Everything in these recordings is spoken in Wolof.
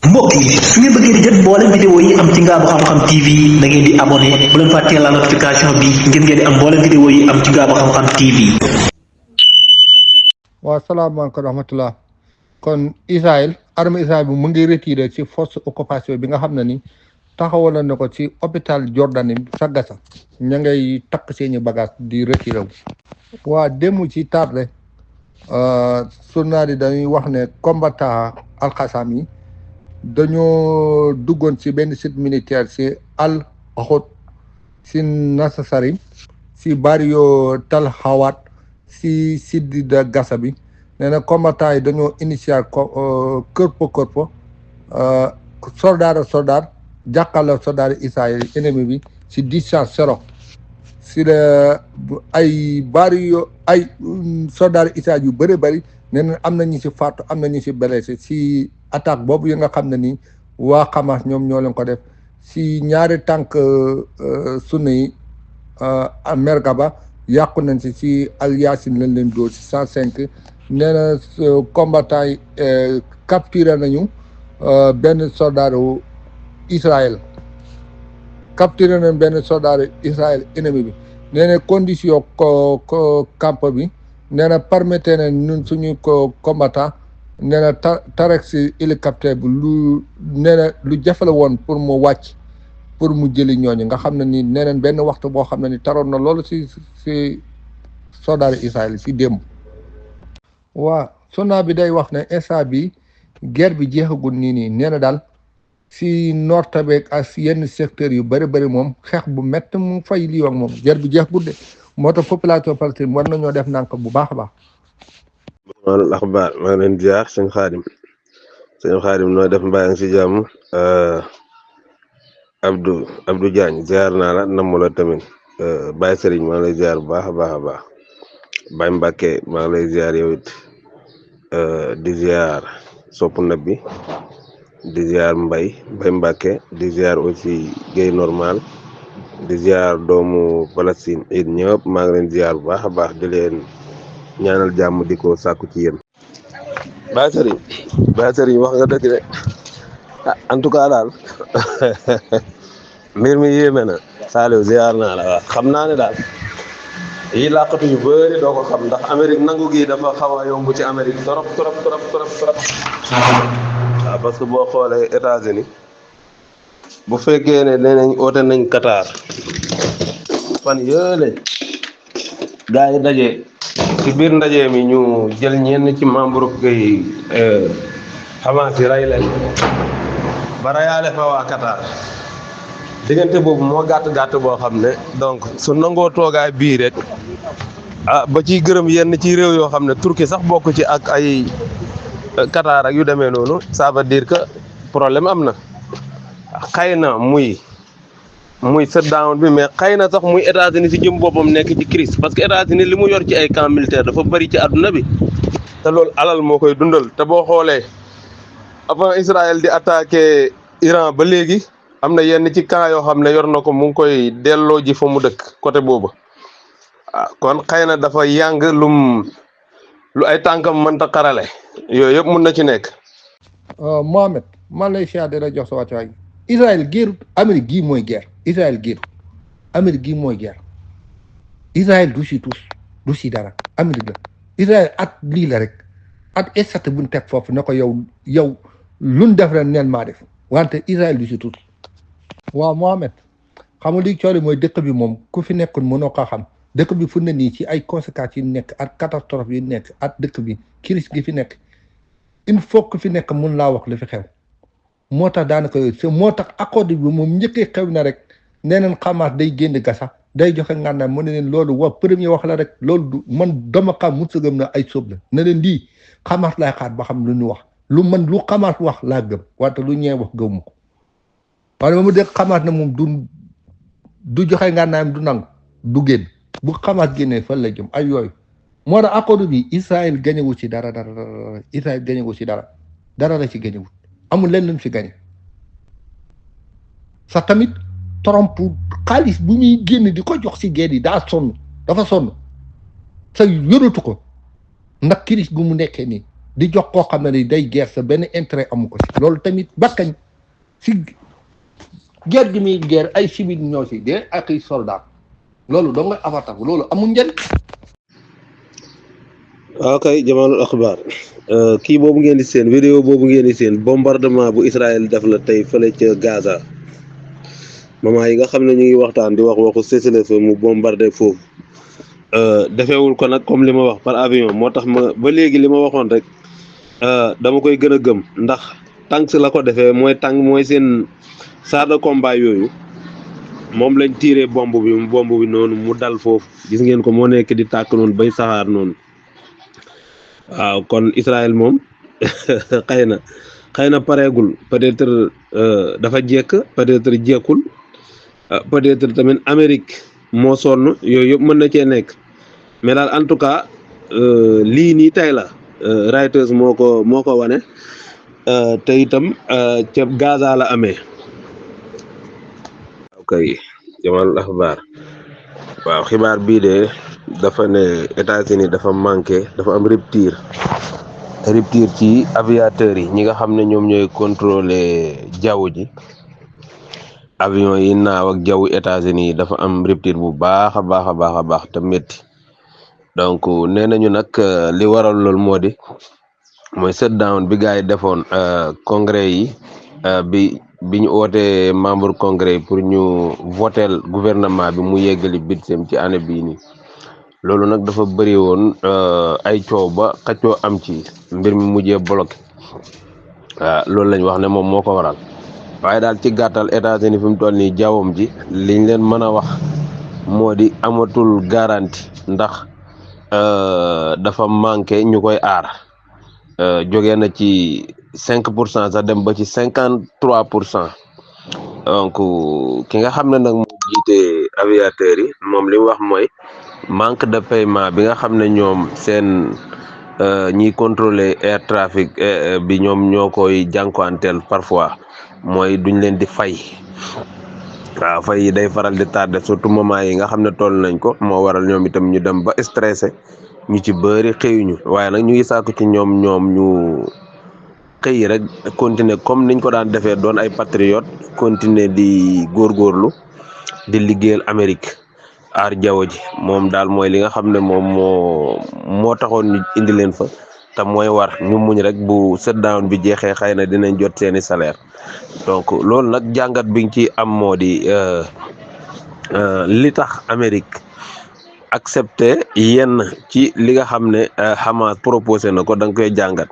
mbokk yi su ngeen bëggee di jot mboolem vidéo yi am ci Ngaabu Xam-Xam TV da ngeen di abonné bu leen fàttee la notification bi ngir ngeen di am mboolem vidéo yi am ci Ngaabu Xam-Xam TV. waaw salaamaaleykum rahmatullah kon armée Israël bi mu ngi retiré ci force occupation bi nga xam ne ni taxawaloon na ko ci hôpital Jordan sa Gaza ña ngay takk seeni bagage di retiré wu. waa démb ci tardé journal yi dañuy wax ne combattant al-Qassam yi dañoo duggoon ci benn site militaire ci Al Hout ci Nassarim ci barrio Tal Hawat ci sud de Gaza bi nee na combattant yi dañoo initier corpo soldat jàkkaarloo soldat Israël ennemi bi ci distance zéro ci la ay barrio ay soldat Israël yu bëri bëri nee na am na ñu ci faatu am na ñu ci blessé ci attaque boobu yi nga xam ne ni waa Hamas ñoom ñoo leen ko def ci ñaari tànk sunna yi Merkaba yàqu nañ ci Al Yassin lañ leen dóor ci 105 nee na combattant yi capturé nañu benn soldatu Israël capturé nañ benn soldatu Israël ennemi bi nee na condition camp bi nee na permettre na ñun suñu combattant nee na tarek si hélicoptère bi lu nee na lu jafe la woon pour mu wàcc pour mu jëli ñooñu nga xam ne ni nee nañ benn waxtu boo xam ne ni taroon na loolu si soldat Israël si démb. waa sonna bi day wax ne instant bi guerre bi jeexagul nii nee na daal si nord beeg ak si yenn secteurs yu bëri bëri moom xeex bu métti mu fay lii ak moom guerre bi jeexagul de moo tax population palestine war nañoo def nànk bu baax a baax. wal axbaar maa ngi leen ziar sëñ Xaadim noo def mbaa ngi si jàmm Abdou Diagne ziar naa la namm la tamit Baye Serigne maa ngi lay ziar bu baax a baax a baax Baye Mbacke maa ngi lay ziar yow it di ziar Sopp Nabi di ziar Baye Mbacke di ziar aussi Guèye Normal di ziar doomu Palestine it ñëpp maa ngi leen ziar bu baax a baax di leen ñaanal jàmm di ko sàkku ci yéen. Baye Serigne wax nga dëgg de en tout cas daal mbir mi yéeme na Saliou ziar naa la waaw xam naa ne daal yi làqatu yu bëri doo ko xam ndax Amérique nangu gi dafa xaw a yomb ci Amérique trop waaw parce que boo xoolee États-Unis bu fekkee ne danañ oote nañ Qatar fan yële gaa yi daje ci biir ndaje mi ñu jël ñenn ci membre kay Hamas yi rey leen ba reyaale fa waa Qatar diggante boobu moo gàtt boo xam ne donc su nangoo toogaay bii rek ba ciy gërëm yenn ci réew yoo xam ne Turquie sax bokk ci ak ay Qatar ak yu demee noonu ça veut dire que problème am na xëy na muy shutdown bi mais xëy na sax muy États-Unis si jëm boppam nekk ci crise parce que États-Unis li mu yor ci ay camp militaire dafa bëri ci àdduna bi te loolu alal moo koy dundal te boo xoolee avant Israël di attaquer Iran ba léegi am na yenn ci camp yoo xam ne yor na ko mu ngi koy delloo ji fa mu dëkk côté boobu kon xëy na dafa yàng lu ay tànkam mënta xarale yooyu yëpp mun na ci nekk. Mohamed man lay siyaar di la jox sa wàccuwaay Israël guerre Amérique gii mooy guerre Israël guerre Amérique gii mooy guerre Israël du si tous du si dara Amérique la Israël at lii la rek at estate buñ teg foofu ne ko yow luñ def ren neen maa def wante Israël du si tous. waaw Mohamed xam nga li cooli mooy dëkk bi moom ku fi nekkul mënoo ko xam dëkk bi fu ne nii ci ay conséquences yi nekk ak catastrophe yi nekk ak dëkk bi crise gi fi nekk il faut que fi nekk mun laa wax li fi xew moo tax daanaka moo tax accord bi moom njëkkee xew na rek nee nañ Hamas day génn Gaza day joxe ngànnaay mu ne leen loolu premier wax la rek loolu du man dama xam musagam na ay sóob la ne leen lii Hamas laay xaar ba xam lu ñu wax lu Hamas wax laa gëm wante lu ñee wax gëmmu ko waaye ba mu dégg Hamas ne moom du joxe ngànnaayam du nangu du génn bu Hamas génnee fan la jëm ay yooyu moo tax accord bi Israël gañewu ci dara Israël gañewu ci dara la ci gañewut amul leen luñ fi gañe sax tamit Trump xaalis bu muy génn di ko jox ci guerre yi dafa sonn sa yoratu ko ndax crise gu mu nekkee nii di jox koo xam ne ni day guerre sa benn intérêt amu ko si loolu tamit bakkañ si guerre gi muy guerre ay civil ñoo si dee ak ay soldat loolu doo nga avataf loolu amul njëriñ. waaw kay Jamalul Axbaar kii boobu ngeen di seen vidéo boobu ngeen di seen bombardement bu Israël def la tey fële ca Gaza moment yi nga xam ne ñu ngi waxtaan di wax waxu cessez-le-feu mu bombardé foofu defeewul ko nag comme li ma wax par avion moo tax ma ba léegi li ma waxoon rek dama koy gën a gëm ndax tanks la ko defee mooy seen char de combat yooyu moom lañ tiré bomb bi noonu mu dal foofu gis ngeen ko moo nekk di tàkk noonu bay saxaar noonu waaw kon Israël moom xëy na pareegul peut-être dafa jekk peut-être jekkul peut-être tamit Amérique moo sonn yooyu yëpp mën na cee nekk mais daal en tout cas lii nii tey la Reuters moo ko wane te itam ca Gaza la amee. ok Jamalul Axbaar waaw xibaar bii de dafa ne États-Unis dafa am rupture ci aviateurs yi ñi nga xam ne ñoom ñooy contrôler jaww ji avion yi naaw ak jaww États-Unis dafa am rupture bu baax a baax te métti donc nee nañu nag li waral loolu moo di mooy shutdown bi gars yi defoon congrès yi bi ñu ootee membre congrès yi pour ñu votel gouvernement bi mu yeggali budget ci année bii nii loolu nag dafa bëri woon ay coow ba xëccoo am ci mbir mi mujjee bloqué waaw loolu lañ wax ne moom moo ko waral waaye daal ci gàttal États-Unis fi mu toll nii jawwam ji liñ leen mën a wax moo di amatul garantie ndax dafa manqué ñu koy aar jógee na ci 5% sax dem ba ci 53%. donc ki nga xam ne nag moo jiite aviateurs yi moom li mu wax mooy manque de paiement bi nga xam ne ñoom seen ñiy contrôler air trafic bi ñoom ñoo koy jànkuwanteel parfois mooy duñ leen di fay waaw fay yi day faral di tardé surtout moment yi nga xam ne toll nañ ko moo waral ñoom itam ñu dem ba stressé ñu ci bëri xëyuñu waaye nag ñu ngi sàkku ci ñoom ñu xëy rek continuer comme niñ ko daan defee doon ay patriote continuer di góorgóorlu di liggéeyal Amérique aar jaww ji moom daal mooy li nga xam ne moom moo taxoon ñu indi leen fa te mooy war ñu muñ rek bu shutdown bi jeexee xëy na dinañ jot seeni salaire donc loolu nag jàngat biñ ci am moo di li tax Amérique accepté yenn ci li nga xam ne Hamas proposé na ko da nga koy jàngat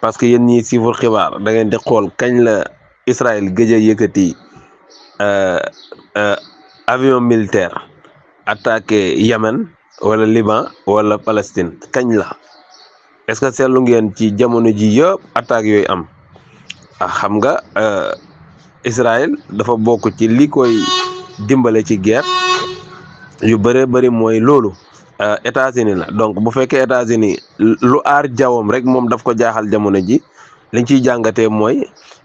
parce que yéen ñii suivre xibaar da ngeen di xool kañ la Israël gëj a yëkkati avion militaire attaqué Yémen wala Liban wala Palestine kañ la est-ce que seetlu ngeen ci jamono ji yëpp attaques yooyu am xam nga Israël dafa bokk ci li koy dimbale ci guerre yu bëree bëri mooy loolu États-Unis la donc bu fekkee États-Unis lu aar jawwam rek moom daf ko jaaxal jamono ji liñ ciy jàngatee mooy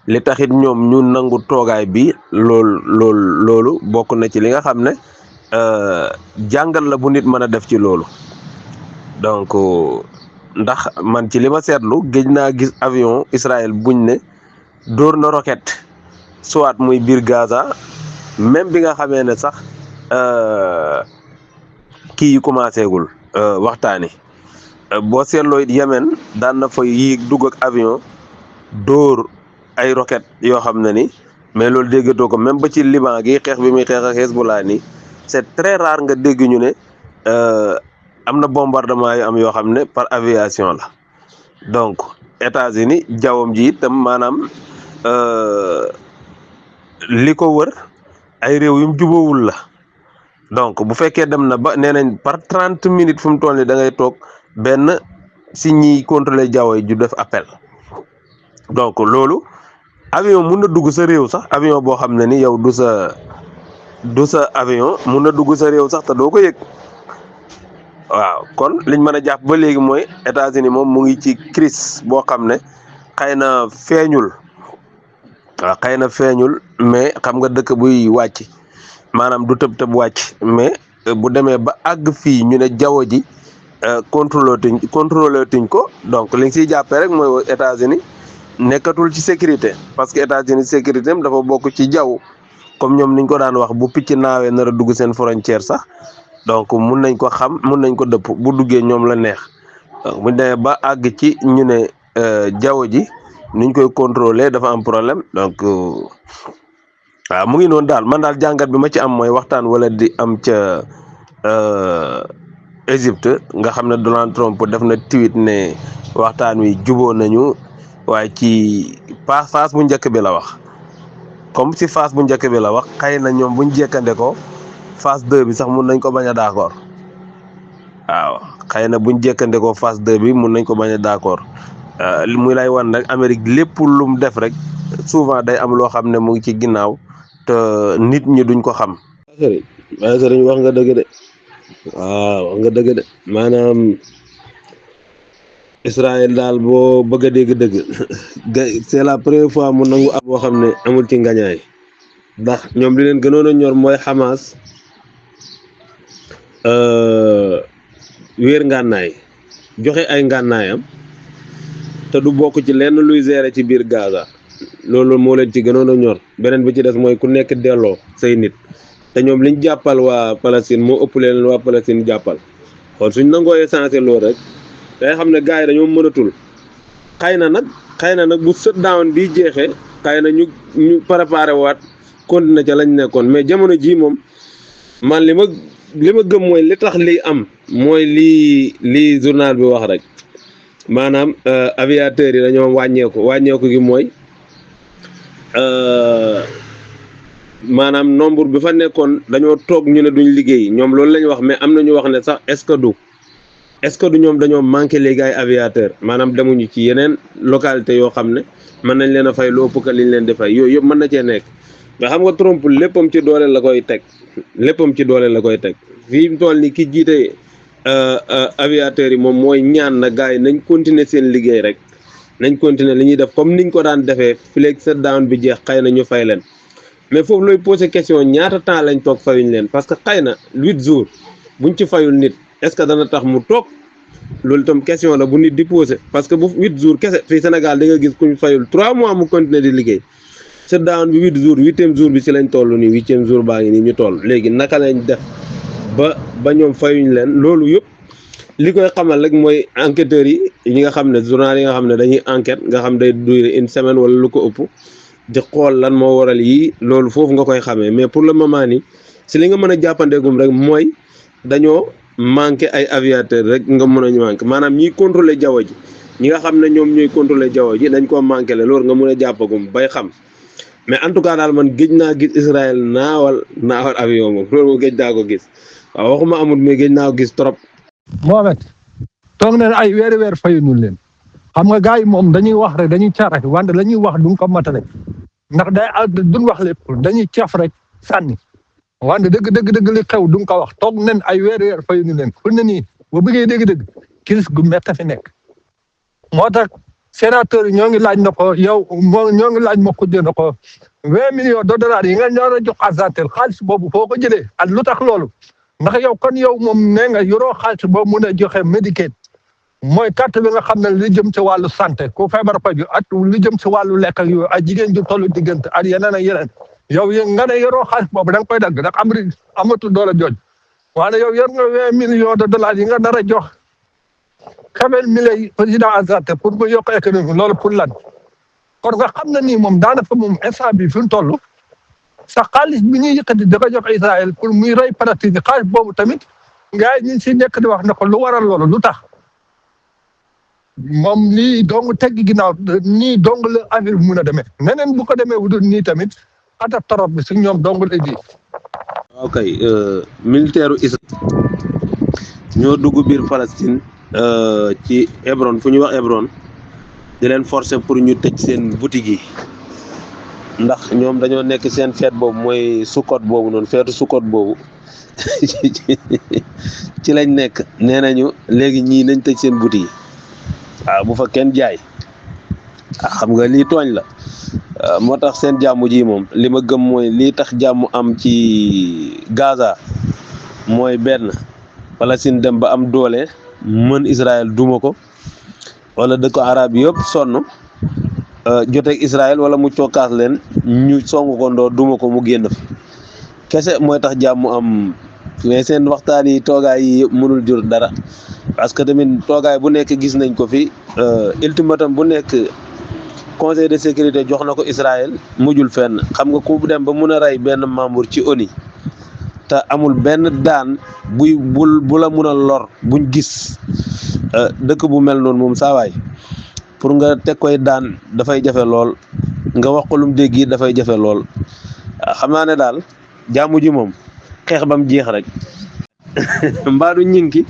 li taxit ñoom ñu nangu toogaay bi loolu bokk na ci li nga xam ne jàngal la bu nit mën a def ci loolu donc ndax man ci li ma seetlu géej naa gis avion Israël buñ ne dóor na roquette soit muy biir Gaza même bi nga xamee ne sax kii yi commencé gul waxtaani boo seetloo it Yémen daan na fa yéeg dugg ak avion dóor ay roquette yoo xam ne ni mais loolu déggatoo ko même ba ci Liban gi xeex bi muy xeex ak Hezbollah ni c'est très rare nga dégg ñu ne am na bombardement yu am yoo xam ne par aviation la donc États-Unis jawwam ji itam maanaam li ko wër ay réew yum jubóowul la donc bu fekkee dem na ba nee nañ par 30 minutes fu mu toll nii da ngay toog benn si ñiy contrôler jaww ji ju def appel donc loolu avion mun na dugg sa réew sax avion boo xam ne ni yow du sa avion mun na dugg sa réew sax te doo ko yëg waaw kon liñ mën a jàpp ba léegi mooy États-Unis moom mu ngi ci crise boo xam ne xëy na feeñul waaw xëy na feeñul mais xam nga dëkk buy wàcc maanaam du tëb wàcc mais bu demee ba àgg fii ñu ne jaww ji contrôlé tuñ ko donc li nga siy jàppee rek mooy États-Unis nekkatul ci sécurité parce que États-Unis sécurité am dafa bokk ci jaww comme ñoom niñ ko daan wax bu picc naawee nar a dugg seen frontière sax donc mun nañ ko xam mun nañ ko dëpp bu duggee ñoom la neex donc bu demee ba àgg ci ñu ne jaww ji niñ koy contrôler dafa am problème donc waaw mu ngi noonu daal man daal jàngat bi ma ci am mooy waxtaan wala di am ca Égypte nga xam ne Donald Trump def na tweet ne waxtaan wi juboo nañu waaye ci phase bu njëkk bi la wax comme si phase bu njëkk bi la wax xëy na ñoom buñ jekkande ko phase 2 bi sax mun nañ ko bañ a d'accord waaw xëy na buñ jekkande ko phase 2 bi mun nañ ko bañ a d'accord li muy lay wan nag Amérique lépp lu mu def rek souvent day am loo xam ne mu ngi ci ginnaaw te nit ñi duñ ko xam. waaye sëriñ wax nga dëgg de waaw wax nga dëgg de maanaam Israël daal boo bëgg a dégg dëgg c'est la première fois mu nangu ab boo xam ne amul ci ngañaay ndax ñoom li leen gënoon a ñor mooy Hamas wéer ngànnaay joxe ay ngànnaayam te du bokk ci lenn luy gérer ci biir Gaza loolu moo leen ci gënoon a ñor beneen bi ci des mooy ku nekk delloo say nit te ñoom liñ jàppal waa Palestine moo ëpp leen waa Palestine jàppal kon suñ nangoo essentiel loolu rek day xam ne gars yi dañoo mënatul xëy na nag bu shutdown bi jeexee xëy na ñu préparé waat continuer ca lañ nekkoon mais jamono ji moom man li ma gëm mooy li tax lii am mooy lii journal bi wax rek maanaam aviateurs yi dañoo wàññeeku gi mooy maanaam nombre bi fa nekkoon dañoo toog ñu ne duñ liggéey ñoom loolu la ñu wax mais am na ñu wax ne sax est-ce que du ñoom dañoo manqué léegi ay aviateurs maanaam demuñu ci yeneen localité yoo xam ne mën nañ leen a fay lu ëpp que liñ leen di fay yooyu yëpp mën na cee nekk mais xam nga Trump léppam ci doole la koy teg fii mu toll ni ki jiite aviateurs yi moom mooy ñaan na gars yi nañ continuer seen liggéey rek nañ continuer li ñuy def comme niñ ko daan defee fileeg shutdown bi jeex xëy na ñu fay leen mais foofu looy posé question ñaata temps lañ toog fayuñ leen parce que xëy na 8 jours buñ ci fayul nit est-ce que dana tax mu toog loolu itam question la bu nit di posé parce que bu 8 jours kese fii Sénégal da nga gis kuñ fayul 3 mois mu continuer di liggéey shutdown bi 8 jours 8e jour bi si lañ toll nii 8e jour baa ngi nii ñu toll léegi naka lañ def ba ñoom fayuñ leen loolu yëpp li koy xamal rek mooy enquêteurs yi ñi nga xam ne journal yi nga xam ne dañuy enquête nga xam day durer une semaine wala lu ko ëpp di xool lan moo waral yii loolu foofu nga koy xamee mais pour le moment nii si li nga mën a jàppandeegum rek mooy dañoo manqué ay aviateurs rek nga mën a manqué maanaam ñiy contrôler jaww ji ñi nga xam ne ñoom ñooy contrôler jaww ji dañ koo manqué le loolu nga mën a jàppagum bay xam mais en tout cas daal man géej naa gis Israël naawal avion moom loolu moom géej naa ko gis waaw waxuma amul mais géej naa ko gis trop. Mohamed toog nañ ay weer fayuñu leen xam nga gars yi moom dañuy wax rek dañuy caaraki wante la ñuy wax duñ ko matale ndax duñ wax lépp dañuy caf rek sànni wante dëgg li xew duñ ko wax toog nañ ay weer fayuñu leen fu ne nii boo bëggee dëgg crise gu métti fi nekk moo tax sénateur yi ñoo ngi laaj na ko yow ñoo ngi laaj ma ko jënd ko 20 millions de dollars yi nga ñoo a jox Argentin xaalis boobu foo ko jëlee ak lu tax loolu ndax yow kon yow moom nee nga yoroo xaalis boobu mun a joxe Medicaid mooy carte bi nga xam ne li jëm ci wàllu santé ku feebar faju ak li jëm ci wàllu lekk ak yooyu ak jigéen ju tollu diggante ak yeneen yow nga ne yoroo xaalis boobu da nga koy dagg ndax amatul doole jooj waaye yow yor nga 20 millions de dollars yi nga nar a jox 80 millions président Argentin pour mu yokk économie loolu pour lan kon nga xam ne nii moom daanaka moom instant bi fi mu toll sa xaalis bi ñuy yëkkati da ko jox Israël pour muy rey Palestine xaalis boobu tamit gars yi ñu si nekk di wax ne ko lu waral loolu lu tax moom lii dong teggi ginnaaw nii dong la affaire bi mun a demee neneen bu ko demee wudul nii tamit ata torop bi si ñoom dong lay di. ok militaire Israël ñoo dugg biir Palestine ci Hébron fu ñuy wax Hébron di leen forcer pour ñu tëj seen boutique yi ndax ñoom dañoo nekk seen fête boobu mooy Sukkot boobu noonu feetu Sukkot boobu ci lañ nekk nee nañu léegi ñii nañ tëj seen boutique yi waaw bu fa kenn jaay xam nga lii tooñ la moo tax seen jàmm ji moom li ma gëm mooy lii tax jàmm am ci Gaza mooy benn Palestine dem ba am doole mën Israël duma ko wala dëkk arab yëpp sonn joteeg Israël wala mu cokkaas leen ñu songu ko ndoo duma ko mu génn fa kese mooy tax jàmm am mais seen waxtaan yi toogaay yi yëpp mënul jur dara parce que tamit toogaay bu nekk gis nañ ko fi ultimatum bu nekk conseil de sécurité jox na ko Israël mujjul fenn xam nga ku dem ba mun a rey benn membre ci ONU te amul benn daan bu la mun a lor buñ gis dëkk bu mel noonu moom saawaay pour nga teg koy daan dafay jafe lool nga wax ko lum dégg yi dafay jafe lool xam naa ne daal jàmm ji moom xeex ba mu jeex rek mbaadu ñinki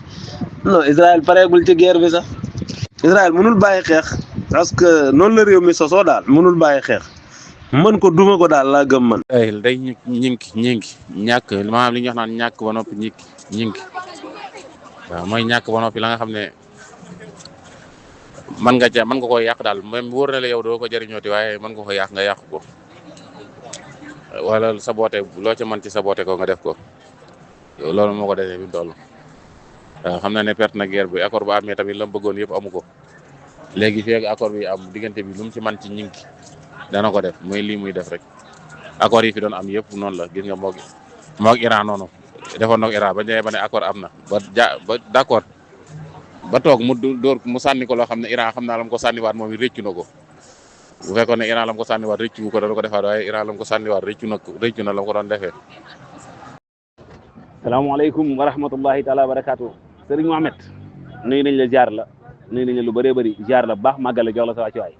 non Israël pareegul ci guerre bi sax Israël mënul bàyyi xeex parce que noonu la réew mi sosoo daal mënul bàyyi xeex mën ko duma ko daal laa gëm man. day ñinki ñàkk maanaam li ñuy wax naan ñàkk ba noppi ñinki waaw mooy ñàkk ba noppi la nga xam ne mën nga koy yàq daal même wóor na la yow doo ko jëriñooti waaye mën nga ko yàq nga yàq ko wala saboté loo ca mën ci saboté ko nga def ko loolu moo ko defee bi mu toll waaw xam na ne perte na guerre bi accord bu amee tamit la mu bëggoon yëpp amu ko léegi fii ak accord bi am diggante bi lu mu ci mën ci ñinki dana ko def muy lii muy def rek accord yi fi doon am yëpp noonu la gis nga moog Iran noonu defoon nag Iran ba ñëwee ba ne accord am na ba d'accord ba toog mu dóor mu sànni ko loo xam ne Iran xam naa la mu ko sànniwaat moom it rëccu na ko bu fekkoon ne Iran la mu ko sànniwaat rëccu ko dana ko defaat waaye Iran la mu ko sànniwaat rëccu na la mu ko doon defee. salaamaaleykum wa rahmatullahi taala wa barakaatu Sëriñ Mohamed nuyu nañ la jaar la nuyu nañ la lu bëree bëri jaar la baax màggal la jox la sa wàcc waay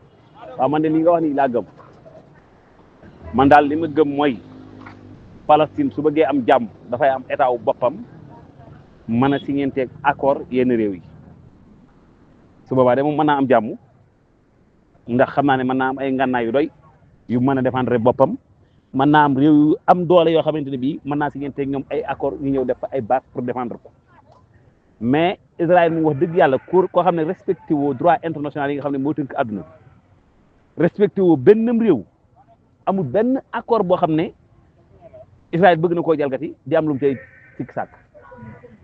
waaw man de li nga wax nii laa gëm man daal li ma gëm mooy Palestine su bëggee am jàmm dafay am état wu boppam mën a signéenteeg accord yenn réew yi su boobaa de moom mën naa am jàmm ndax xam naa ne mën naa am ay ngànnaay yu doy yu mën a défendre boppam mën naa am réew yu am doole yoo xamante ne bii mën naa signéenteeg ñoom ay accord ñu ñëw def fa ay base pour défendre ko mais Israël mu wax dëgg yàlla koo xam ne respecté woo droit international yi nga xam ne moo tënk àdduna respecté woo benn réew amul benn accord boo xam ne Israël bëgg na koo jalgati di am lu mu cay sikk sàkk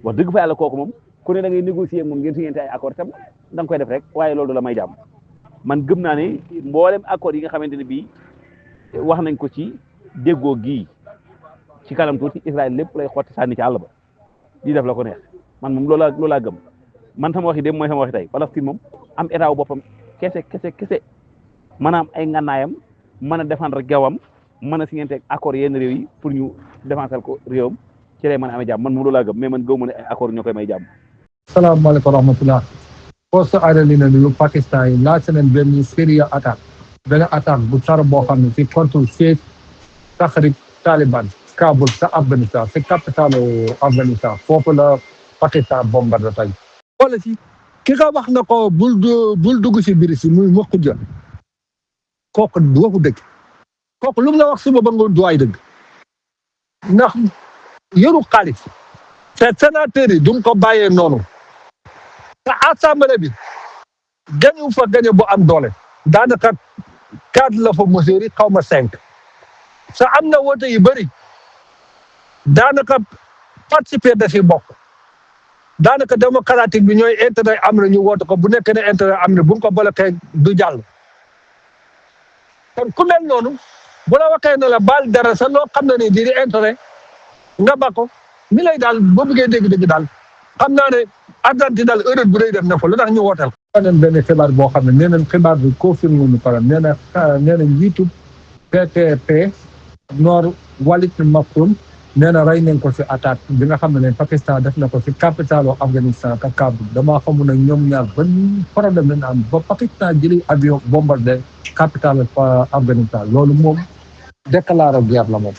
wax dëgg fa yàlla kooku moom ku ne da ngay négocier moom ngeen signéente ay accord tam da nga koy def rek waaye loolu la may jàmm man gëm naa ne mboolem accord yi nga xamante ne bii wax nañ ko ci déggoo gii ci kanam tuuti Israël lépp lay xotti sànni ci àll ba di def la ko neex man moom loolaa gëm man sama waxi dem mooy sama waxi tey Palestine moom am état wu boppam kese maanaam ay ngànnaayam mën a défendre gawam mën a signéente accord yenn réew yi pour ñu défensal ko réewam ci lay mën a amee jàmm man moom loolaa gëm mais man gëw ma ne ay accord ñoo koy may jàmm. salaamaaleykum wa rahmatulah. poste aérien yu Pakistan yi lancé nañ benn sérieux attaque bu tar boo xam ne ci contre siège Tahrik Taliban Kaboul sa Afghanistan c'est capitalu Afghanistan foofu la Pakistan bombardé tey. xoolal ci ki nga wax na ko bul dugg si biir si muy mokk ja kooku waxu dëgg kooku lu mu la wax suba ba nga du ay dëgg ndax yoru xaalis te sénateur yi duñ ko bàyyee noonu te assemblée bi gañu fa gañe bu am doole daanaka 4 la fa mesures yi xaw ma 5 sa am na wote yu bëri daanaka participer da si bokk daanaka démocratique bi ñooy intérêt am na ñu woote ko bu nekkee ne intérêt am na bu ñu ko bloqué du jàll kon ku mel noonu bu la waxee ne la baal dara sa loo xam ne ni di intérêt nga ba ko mi lay daal boo bëggee dégg-dégg daal xam naa ne Argentine daal erreur bu rëy def na fa lu tax ñu wooteel ko. nee nañ benn xibaar boo xam ne nee nañ xibaar bi confirmé wuñu ko nee na njiitu PPP Nord Walid Maktoum nee na rey nañ ko si attaque bi nga xam ne Pakistan def na ko si capitalu Afghanistan ka Kaboul damaa xamul ne ñoom ñaar ban problème lañ am ba Pakistan jëli avion bombardé capitale Afghanistan loolu moom déclaré guerre la moom.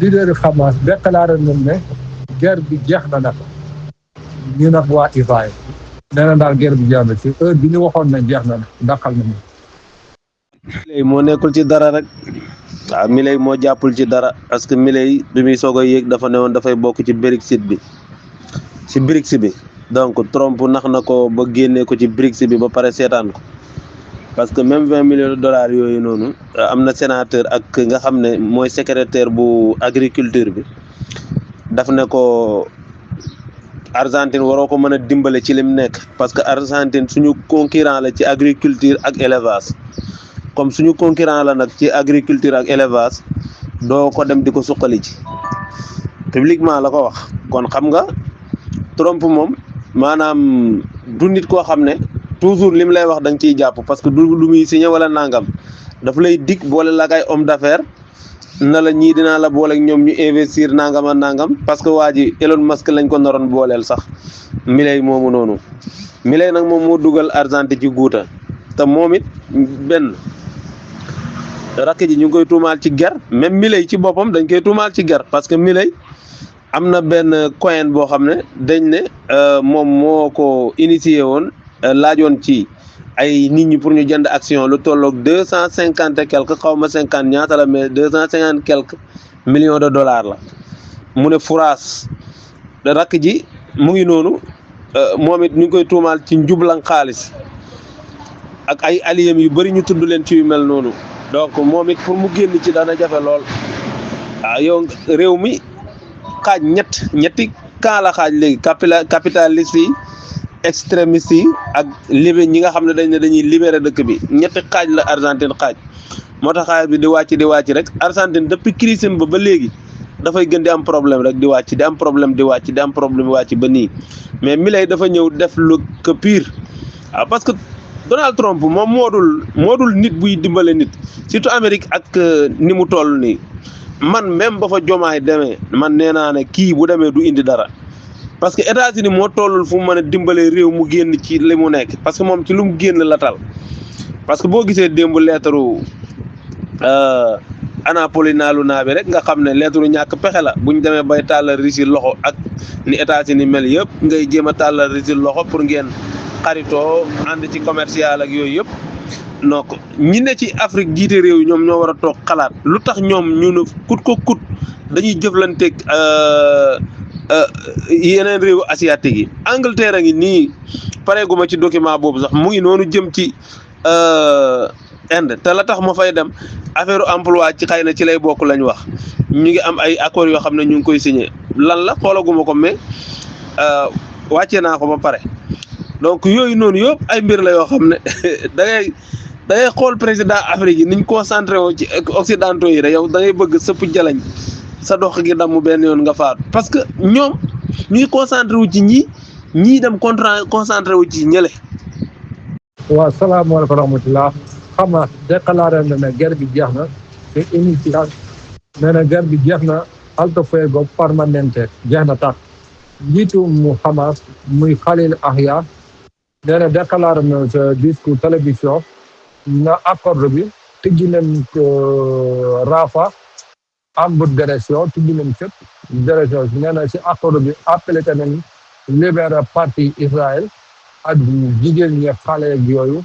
leader Hamas déclaré nañ ne guerre bi jeex na nag ñu nag waa Israël nee na daal guerre bi jeex na si heure bi ñu waxoon ne jeex na nag dàqal na moom. Miley moo nekkul ci dara rek waaw Miley moo jàppul ci dara parce que Miley bi muy soog a yéeg dafa ne woon dafay bokk ci Brexit bi ci BRICS bi donc Trump nax na ko ba génnee ko ci BRICS bi ba pare seetaan ko parce que même 20 millions de dollars yooyu noonu am na sénateur ak nga xam ne mooy secrétaire bu agriculture bi daf ne ko Argentine waroo ko mën a dimbale ci lim nekk parce que Argentine suñu concurrent la ci agriculture ak élevage comme suñu concurrent la nag ci agriculture ak élevage doo ko dem di ko suqali ci publiquement la ko wax kon xam nga Trump moom maanaam du nit koo xam ne toujours lim lay wax da nga ciy jàpp parce que du lu muy signé wala nangam dafa lay dig boole la ak ay homme d'affaires na la ñii dinaa la boole ak ñoom ñu investir nangam ak nangam parce que waa ji Elon Musk lañ ko naroon booleel sax Milei moomu noonu Milei nag moom moo dugal Argentine ci guuta te moom it benn rakk ji ñu ngi koy tuumaal ci guerre même Milei ci boppam dañ koy tuumaal ci guerre parce que Milei am na benn coin boo xam ne dañ ne moom moo ko initié woon laajoon ci ay nit ñi pour ñu jënd action lu tolloog 250 et quelque xaw ma 50 ñaata la mais 250 quelque millions de dollars la mu ne furaas rakk ji mu ngi noonu moom it ñu ngi koy tuumaal ci njublang xaalis ak ay alliés yu bëri ñu tudd leen ci yu mel noonu donc moom it pour mu génn ci dana jafe lool waaw yow réew mi xaaj ñetti camp la xaaj léegi capitaliste yi extrémistes yi ak ñi nga xam ne dañuy libérer dëkk bi ñetti xaaj la Argentine xaaj moo tax xaaj bi di wàcc rek Argentine depuis crise ba léegi dafay gën di am problème rek di wàcc di am problème di wàcc di am problème di wàcc ba nii mais Milei dafa ñëw def lu que pire waaw parce que Donald Trump moom moo dul nit buy dimbale nit surtout Amérique ak ni mu toll nii man même ba fa Jomaay demee man nee naa ne kii bu demee du indi dara. parce que États-Unis moo tollul fu mu mën a dimbalee réew mu génn ci li mu nekk parce que moom ci lu mu génn la tal parce que boo gisee démb leetaru Annapolina Luna bi rek nga xam ne leetaru ñàkk pexe la bu ñu demee bay tàllal Russie loxo ak ni États-Unis mel yëpp ngay jéem a tàllal Russie loxo pour ngeen xaritoo ànd ci commercial ak yooyu yëpp donc ñi ne ci Afrique jiite réew yi ñoom ñoo war a toog xalaat lu tax ñoom ñu ne kut ko kut dañuy jëflanteeg yeneen réewu asiatique yi Angleterre a ngi nii pareeguma ci document boobu sax mu ngi noonu jëm ci Inde te la tax ma fay dem affaire emploi ci xëy na ci lay bokk lañ wax ñu ngi am ay accords yoo xam ne ñu ngi koy signé lan la xoolaguma ko mais wàccee naa ko ba pare donc yooyu noonu yëpp ay mbir la yoo xam ne da ngay xool président Afrique yi niñ concentré woo ci occidentaux yi rek yow da ngay bëgg sëpp jalañ sa dox gi damm benn yoon nga faatu parce que ñoom ñu ngi concentré wu ci ñii dem concentré wu ci ñële. waaw salaamaaleykum wa rahmatulah xam nga déclaré na ne guerre bi jeex na te initial nee na guerre bi jeex na alto fuego permanente jeex na tax njiitu mu Hamas muy Khalil Ahya nee na déclaré na sa discours télévision na accord bi tëjji nañ ko Rafah en bout d'élection tëjji nañ fépp d'élection nee na si accord bi appelé nañ libérer parti Israël ak jigéen ñi xale ak yooyu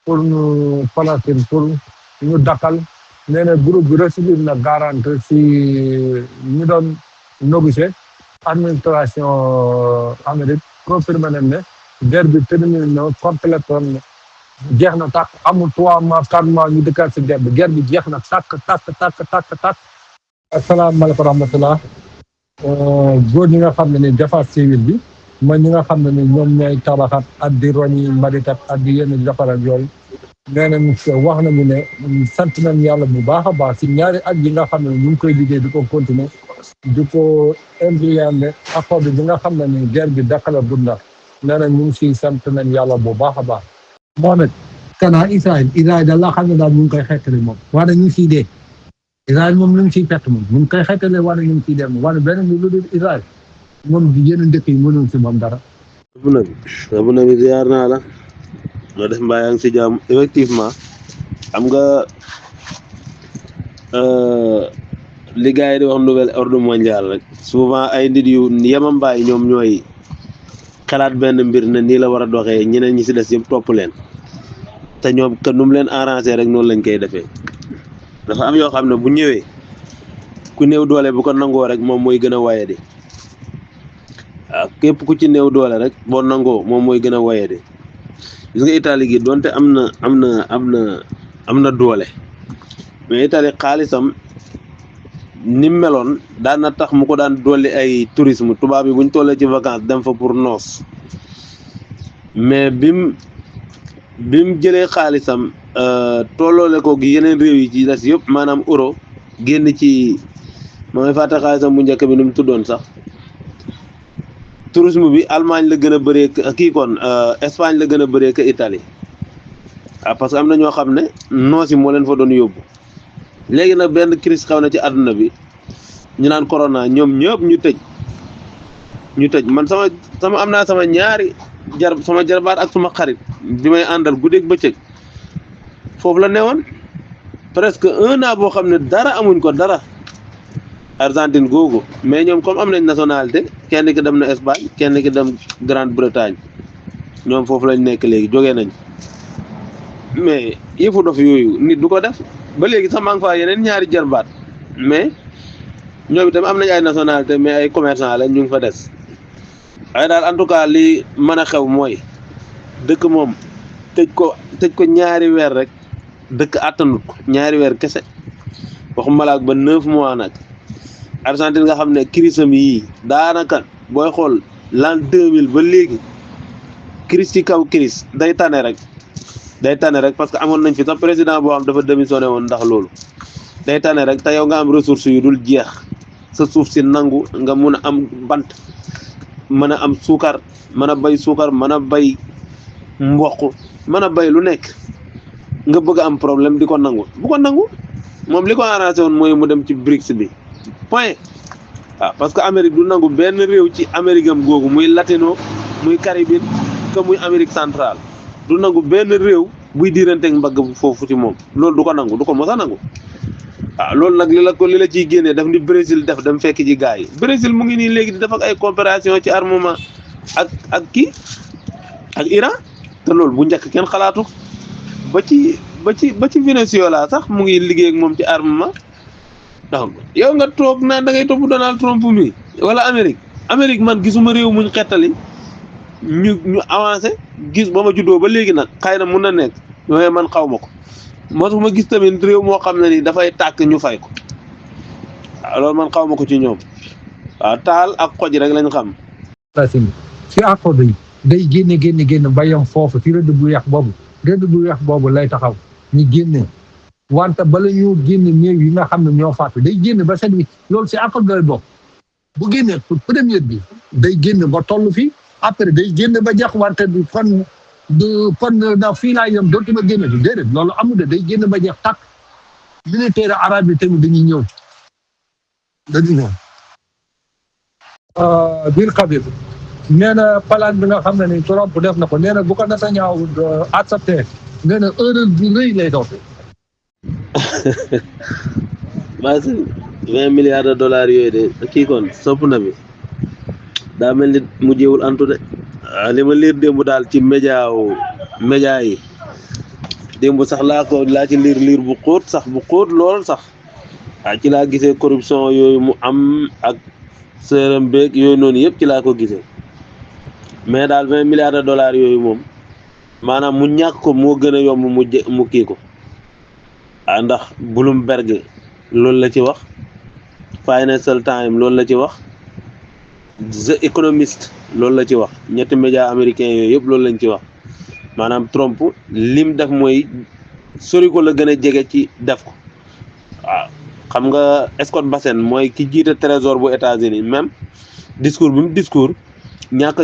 pour ñu Palestine pour ñu dakkal nee na groupe bi reçu na garantie si ñu doon négocier administration Amérique confirmé nañ ne guerre bi terminé na complètement jeex na tàkk amul 3 mois 4 mois ñu dëkkaat si guerre bi jeex na tàkk. asalaamaaleykum wa rahmatulah góor ñi nga xam ne ni défense civile bi mooy ñi nga xam ne ni ñoom ñooy tabaxat ak di roñi mbalitat ak di yenn defar ak yooyu nee nañ wax nañu ne sant nañ yàlla bu baax a baax si ñaari at yi nga xam ne ñu ngi koy liggéey di ko continuer di ko implémenter accord bi nga xam ne ni guerre bi dakkala dunda nee nañ ñu ngi siy sant nañ yàlla bu baax a baax. Mohamed kanaa Israël daal laa xam ne daal ñu ngi koy xeetali moom waaye ñu ngi siy dee Israël moom lu ngi siy perte moom ñu ngi koy xeetale waaye ñu ngi siy dem waaye beneen bi lu dul Israël moom yeneen dëkk yi mënul si moom dara. Abu Nabi ziar naa la nga def mbaa yaa ngi si jàmm effectivement xam nga li gars yi di wax nouvel ordre mondial rek souvent ay nit yu yemambaay ñoom ñooy xalaat benn mbir ne nii la war a doxee ñeneen ñi si des yëpp topp leen te ñoom que nu mu leen arrangé rek noonu lañ koy defee dafa am yoo xam ne bu ñëwee ku néew doole bu ko nangoo rek moom mooy gën a waye di waaw képp ku ci néew doole rek boo nangoo moom mooy gën a waye di gis nga Italie gi donte am na doole mais Italie xaalisam ni mu meloon daan na tax mu ko daan dolli ay tourisme tubaab yi buñ tollee ci vacances dem fa pour noos mais bim jëlee xaalisam tolloole ko gi yeneen réew yi ci des yëpp maanaam euro génn ci mooy fàtte xaalisam bu njëkk bi nu mu tuddoon sax tourisme bi Allemagne la gën a bëree kii kon Espagne la gën a bëree que Italie parce que am na ñoo xam ne noos yi moo leen fa doon yóbbu léegi nag benn crise xaw na ci àdduna bi ñu naan corona ñoom ñëpp ñu tëj man sama am naa sama ñaari sama jarbaat ak suma xarit bi may àndal guddeeg bëccëg foofu la newoon presque 1 an boo xam ne dara amuñ ko dara Argentine googu mais ñoom comme am nañ nationalité kenn ki dem na Espagne kenn ki dem Grande-Bretagne ñoom foofu lañ nekk léegi jógee nañ mais yëfu dof yooyu nit du ko def ba léegi sax maa ngi faa yeneen ñaari jarbaat mais ñoom itam am nañ ay nationalité mais ay commerçant lañ ñu ngi fa des ay daal en tout cas li mën a xew mooy dëkk moom tëj ko ñaari weer rek dëkk àttanut ko ñaari weer kese waxuma la ak ba 9 mois nag Argentine nga xam ne crisam yii daanaka booy xool l'an 2000 ba léegi crise ci kaw crise day tane rek parce que amoon nañ fi sax président boo xam dafa démissionné woon ndax loolu day tane rek te yow nga am ressources yu dul jeex sa suuf si nangu nga mun a am bant mën a am suukar mën a bay suukar mën a bay mboq mën a bay lu nekk nga bëgg a am problème di ko nangu bu ko nangu moom li ko arrangé woon mooy mu dem ci BRICS bi point waaw parce que Amérique du nangu benn réew ci Amérique am googu muy latino muy Caribbean que muy Amérique centrale du nangu benn réew buy diiranteeg mbagg foofu ci moom loolu du ko nangu du ko mos a nangu waaw loolu nag li la ciy génnee daf ni Brésil def dem fekk ji gars yi Brésil mu ngi nii léegi di def ak ay coopération ci armement ak kii ak Iran te loolu bu njëkk kenn xalaatu ba ci Venezuela sax mu ngi liggéey ak moom ci armement donc yow nga toog naan da ngay topp Donald Trump mi wala Amérique man gisuma réew muñ xettali ñu avancé gis ba ma juddoo ba léegi nag xëy na mun na nekk waaye man xaw ma ko mosuma gis tamit réew moo xam ne ni dafay tàkk ñu fay ko waaw loolu man xaw ma ko ci ñoom waaw taal ak xoj rek lañ xam. si accord yi day génne ba yem foofu ci rëdd bu weex boobu lay taxaw ñu génne wante bala ñoo génne néew yi nga xam ne ñoo faatu day génne ba seen loolu si accord lay bokk bu génne pour première bi day génne ba toll fii après day génne ba jeex wante du kon na fii laa yem dootuma génne bi déedéet loolu amul de day génne ba jeex tàkk militaire arabe yi tamit dañuy ñëw biir Kabir nee na plan bi nga xam ne ni Trump def na ko nee na bu ko Netanyahu accepté nee na erreur bu rëy lay doon. maa si 20 milliards de dollars yooyu de kii kon sopp na bi daa mel ni mujjewul antu de li ma liir démb daal ci média yi démb sax laa ci liir bu xóot lool sax ci laa gisee corruption yooyu mu am ak sërëm beeg yooyu noonu yëpp ci laa ko gisee mais daal 20 milliards de dollars yooyu moom maanaam mu ñàkk ko moo gën a yomb mu kii ko ndax Bloomberg loolu la ci wax Financial Times loolu la ci wax The Economist loolu la ci wax ñetti médias américains yooyu yëpp loolu lañ ci wax maanaam Trump lim def mooy sori ko la gën a jege ci def ko waaw xam nga Scott Bessent mooy ki jiite trésor bu États-Unis même discours bi mu discours ñàkk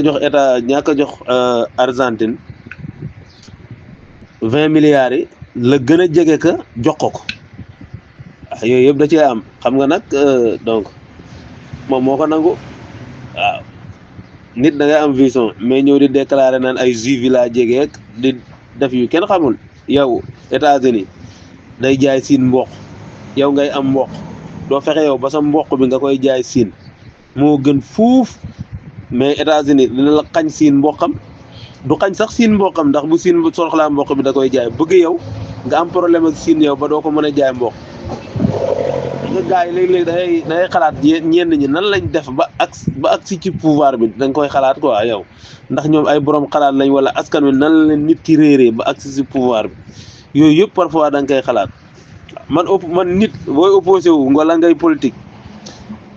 a jox Argentine 20 milliards yi la gën a jege ka jox ko yooyu yëpp da cee am xam nga nag donc moom moo ko nangu waaw nit da ngay am vision mais ñëw di déclarer naan ay juif laa jege di def yu kenn xamul yow États-Unis day jaay siin mboq yow ngay am mboq doo fexe yow ba sa mboq bi nga koy jaay siin moo gën fuuf mais États-Unis dina la xañ siin mboqam du xañ sax siin mboqam ndax bu siin soxlaa mboq bi da koy jaay bëgg yow nga am problème ak siin yow ba doo ko mën a jaay mboq nga gars yi léeg-léeg dangay xalaat ñenn ñi nan lañ def ba agsi ci pouvoir bi da nga koy xalaat quoi yow ndax ñoom ay borom xalaat lañ wala askan wi nan la leen nit ki réeree ba agsi ci pouvoir bi yooyu yëpp parfois da nga koy xalaat man nit booy opposé wu wala ngay politique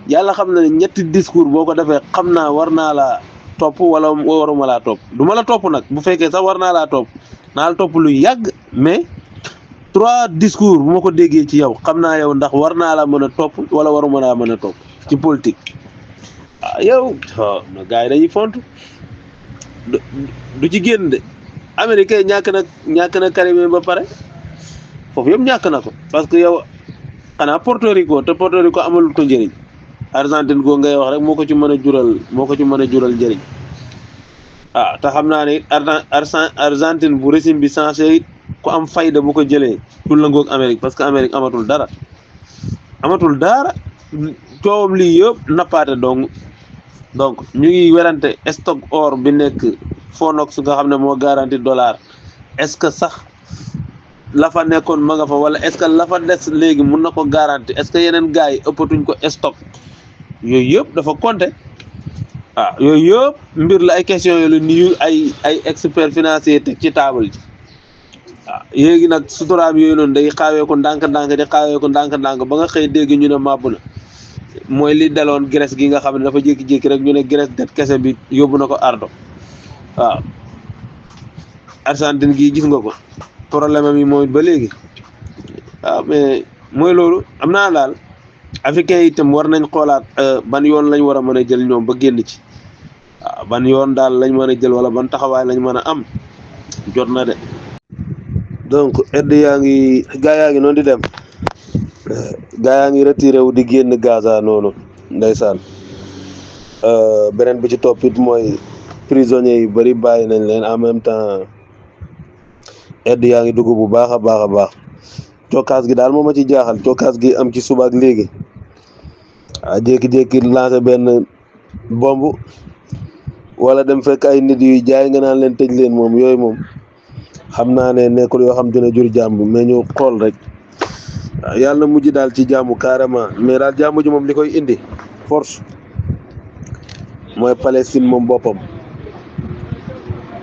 yàlla xam na ne ñetti discours boo ko defee xam naa war naa laa topp wala waruma laa topp du ma la topp nag bu fekkee sax war naa laa topp naa la topp lu yàgg mais 3 discours bu ma ko déggee ci yow xam naa yow ndax war naa la mën a topp wala waruma laa mën a topp ci politique yow no gars yi dañuy font du ci génn de Amérique ñàkk na Karim ba pare foofu yëpp ñàkk na ko parce que yow xanaa Porto Rico te Porto Rico amalul ko njëriñ Argentine goo ngay wax rek moo ko ci mën a jural njëriñ te xam naa ne Argentine bu régime bi changé it ku am fayda bu ko jëlee du lëngoog Amérique parce que Amérique amatul dara coowam lii yëpp nappaate donc ñu ngi werante stock or bi nekk Fonox nga xam ne moo garanti dollar est-ce que sax la fa nekkoon ma nga fa wala est-ce que la fa des léegi mun na ko garanti est-ce que yeneen gars yi ëppatuñ ko stock yooyu yëpp dafa compter yooyu yëpp mbir la ay questions yu la nuyu ay expert financier teg ci table ji yéegi nag suturaam yooyu noonu day xaawee ko ndànk-ndànk ba nga xëy dégg ñu ne màbb na mooy li daloon Grèce gi nga xam ne dafa jékki-jékki rek ñu ne Grèce det kese bi yóbbu na ko ardo Argentine gi gis nga ko problème mi mooy ba léegi mais mooy loolu am naa daal africain yi itam war nañ xoolaat ban yoon lañ war a mën a jël ñoom ba génn ci ban yoon daal lañ mën a jël wala ban taxawaay lañ mën a am jot na de donc aide yaa ngi noonu di dem gaa yaa ngi retiré wu di génn Gaza noonu ndeysaan beneen bi ci toppit mooy prisonniers yu bëri bàyyi nañ leen en même temps aide yaa ngi dugg bu baax a baax cokkaas gi daal moo ma ci jaaxal cokkaas gi am ci suba ak léegi jékki-jékki lancé benn bomb wala dem fekk ay nit yuy jaay nga naan leen tëj leen moom yooyu moom xam naa ne nekkul yoo xam dina jur jàmm mais ñu xool rek yàlla mujj daal ci jàmm carrément mais daal jàmm ji moom li koy indi force mooy Palestine moom boppam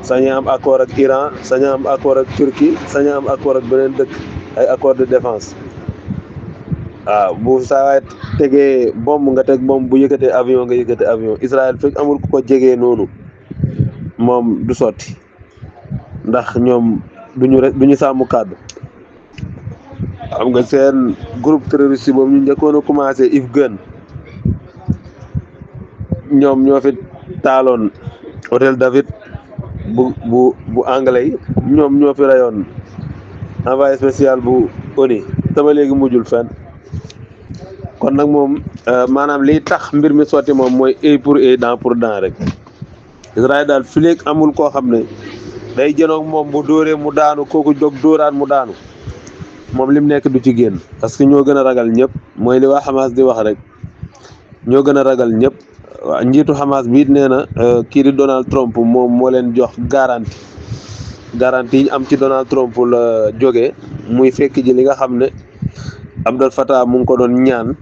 sañ am accord ak Iran sañ am accord ak Turquie sañ am accord ak beneen dëkk ay accord de défense bu saa waay tegee bomb nga teg bomb bu yëkkatee avion nga yëkkatee avion Israël fekk amul ku ko jegee noonu moom du sotti ndax ñoom duñu sàmm kàddu xam nga seen groupe terroriste boobu ñu njëkkoon a commencé Ifghan ñoom ñoo fi taaloon hôtel David bu anglais yi ñoom ñoo fi rayoon envoyé spécial bu ONU tama léegi mujjul fenn kon nag moom maanaam liy tax mbir mi sotti moom mooy œil pour œil dent pour dent rek Israël daal fi léegi amul koo xam ne day jënoog moom bu dóoree mu daanu kooku jóg dóoraan mu daanu moom lim nekk du ci génn parce que ñoo gën a ragal ñëpp mooy li waa Hamas di wax rek ñoo gën a ragal ñëpp waaw njiitu Hamas bi it nee na kii di Donald Trump moom moo leen jox garantie yi am ci Donald Trump la jógee muy fekk ji li nga xam ne Abdel Fattah mu ngi ko doon ñaan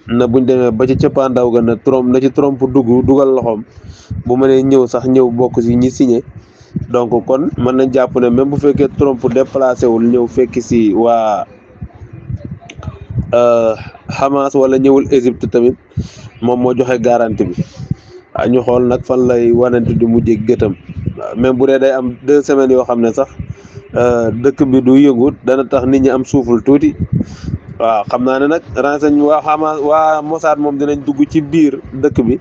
na buñ demee ba ci cëppaandaw ga na ci Trump dugal loxoom bu mënee ñëw sax ñëw bokk si ñi signé donc kon mën nañ jàpp ne même bu fekkee Trump déplacé wul ñëw fekk si waa Hamas wala ñëwul Égypte tamit moom moo joxe garantie bi ñu xool nag fan lay wanante di mujjee gëtam même bu dee day am 2 semaines yoo xam ne sax dëkk bi du yëngu dana tax nit ñi am suuful tuuti waaw xam naa ne nag renseigné waa Hamas waa Mossad moom dinañ dugg ci biir dëkk bi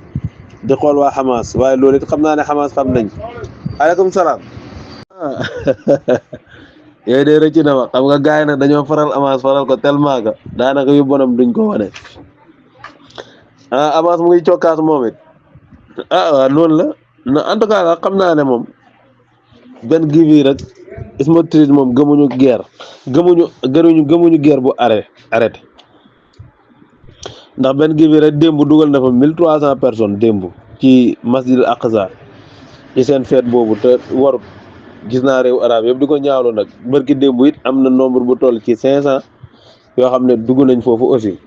di xool waa Hamas waaye loolu it xam naa ne Hamas xam nañ. aleykum salaam. yooyu de rëcc na ma xam nga gars yi nag dañoo faral Hamas faral ko tellement que daanaka yu bonam duñ ko wane Hamas mu ngi cokkaas moom it waaw noonu la na en tout cas xam naa ne moom benn gi rek Smotrich moom gëmuñu guerre gëmuñu guerre bu arrêté ndax benn gi rek démb dugal na fa 1300 personnes démb ci masjid al Aqsa ci seen fête boobu te warut gis naa réew arab yëpp di ko ñaawlu nag barki démb it am na nombre bu toll ci 500 yoo xam ne dugg nañ foofu aussi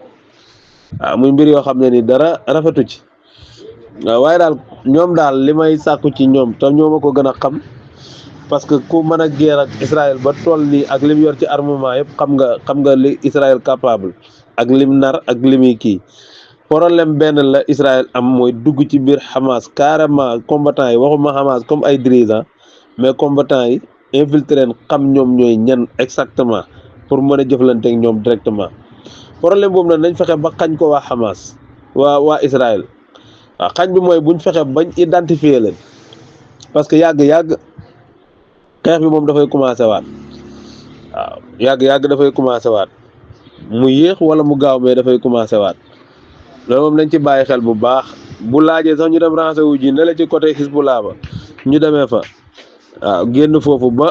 waaw muy mbir yoo xam ne ni dara rafetu ci waaw waaye daal ñoom daal li may sàkku ci ñoom te ñoo ma ko gën a xam parce que ku mën a guerre ak Israël ba toll nii ak lim yor ci armement yëpp xam nga li Israël capable ak lim nar ak limi kii problème benn la Israël am mooy dugg ci biir Hamas carrément combattant yi waxuma Hamas comme ay dirigeants mais combattant yi infiltré xam ñoom ñooy ñan exactement pour mën a jëflante ak ñoom directement problème boobu nag nañ fexe ba xañ ko waa Hamas waa Israël waaw xañ bi mooy buñ fexe bañ identifier leen parce que yàgg xeex bi moom dafay commencé waat waaw yàgg dafay commencé waat mu yéex wala mu gaaw mais dafay commencé waat loolu moom nañ ci bàyyi xel bu baax bu laajee sax ñu dem rancé wu ji ne la ci côté Hezbollah ba ñu demee fa waaw génn foofu ba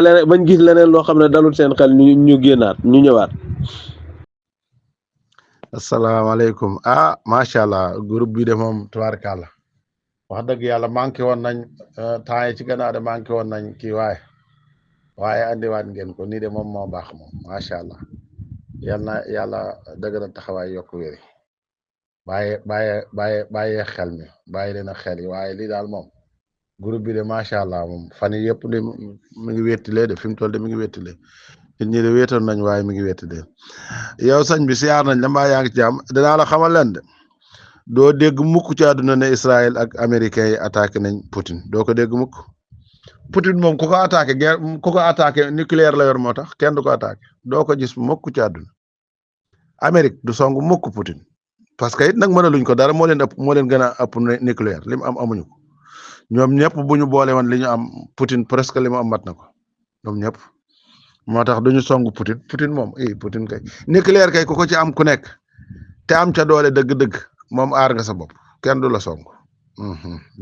leneen bañ gis leneen loo xam ne dalul seen xel ñu génnaat ñu ñëwaat. asalaamaaleykum macha allah groupe bi de moom tubaarkàlla wax dëgg yàlla manqué woon nañ temps yi ci gannaaw de manqué woon nañ kii waaye andiwaat ngeen ko nii de moom moo baax moom macha allah yal na yàlla dëgg na taxawaay yokk wéri bàyyee xel mi bàyyi leen a xel yi waaye lii daal moom groupe bi de macha allah moom fan yii yëpp de mi ngi wettilee de fi mu toll de mi ngi wettilee nit ñi de wéetoon nañ waaye mi ngi wettilee yow sëñ bi siyaar nañ la mbaa yaa ngi ci am dinaa la xamal leen de doo dégg mukk ci àdduna ne Israël ak américains yi attaqué nañ Poutine doo ko dégg mukk Poutine moom ku ko attaqué guerre ku ko attaqué nucléaire la yor moo tax kenn du ko attaqué doo ko gis mukk ci àdduna Amérique du song mukk Poutine parce que it nag mënaluñ ko dara moo leen gën a ëpp nucléaire li mu am amuñu ko ñoom ñëpp bu ñu boole woon li ñu am Poutine presque li mu am mat na ko ñoom ñëpp moo tax duñu song Poutine moom Poutine kay nucléaire kay ku ko ci am ku nekk te am ca doole dëgg-dëgg moom aar nga sa bopp kenn du la song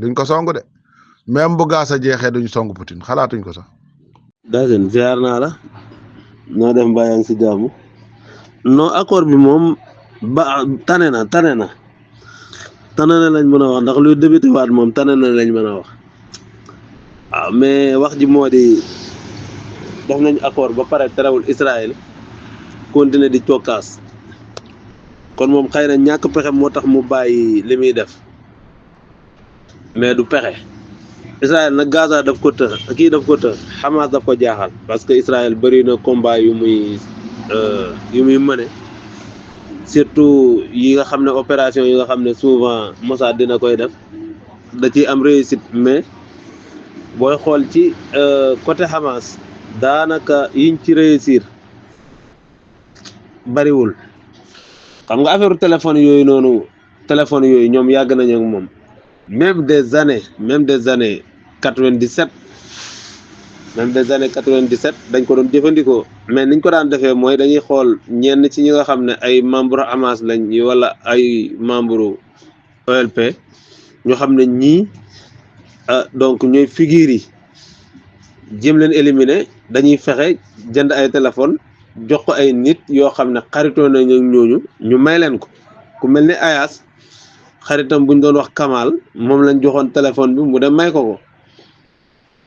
duñ ko song de même bu gaas a jeexee duñ song Poutine xalaatuñ ko sax. Dazen ziar naa la noo def mbaa yaa ngi si jàmm non accord bi moom ba tane na lañ mën a wax ndax luy débuté waat moom tane na lañ mën a wax waaw mais wax ji moo di def nañ accord ba pare terewul Israël continuer di cokkaas kon moom xëy na ñàkk pexe moo tax mu bàyyi li muy def mais du pexe Israël nag Gaza daf ko të Hamas daf ko jaaxal parce que Israël bëri na combat yu muy mëne surtout yi nga xam ne opération yi nga xam ne souvent Mossad dina koy def da ciy am réussite mais booy xool ci côté Hamas daanaka yiñ ci réussir bariwul xam nga affaire téléphone yooyu ñoom yàgg nañu ak moom même des années 97 dañ ko doon jëfandikoo mais niñ ko daan defee mooy dañuy xool ñenn ci ñi nga xam ne ay membre Hamas lañ wala ay membre OLP ñu xam ne ñii donc ñooy figure yi jéem leen éliminer dañuy fexe jënd ay téléphone jox ko ay nit yoo xam ne xaritoo nañu ak ñooñu ñu may leen ko ku mel ni Ayas xaritam buñ doon wax Kamal moom lañ joxoon téléphone bi mu dem may ko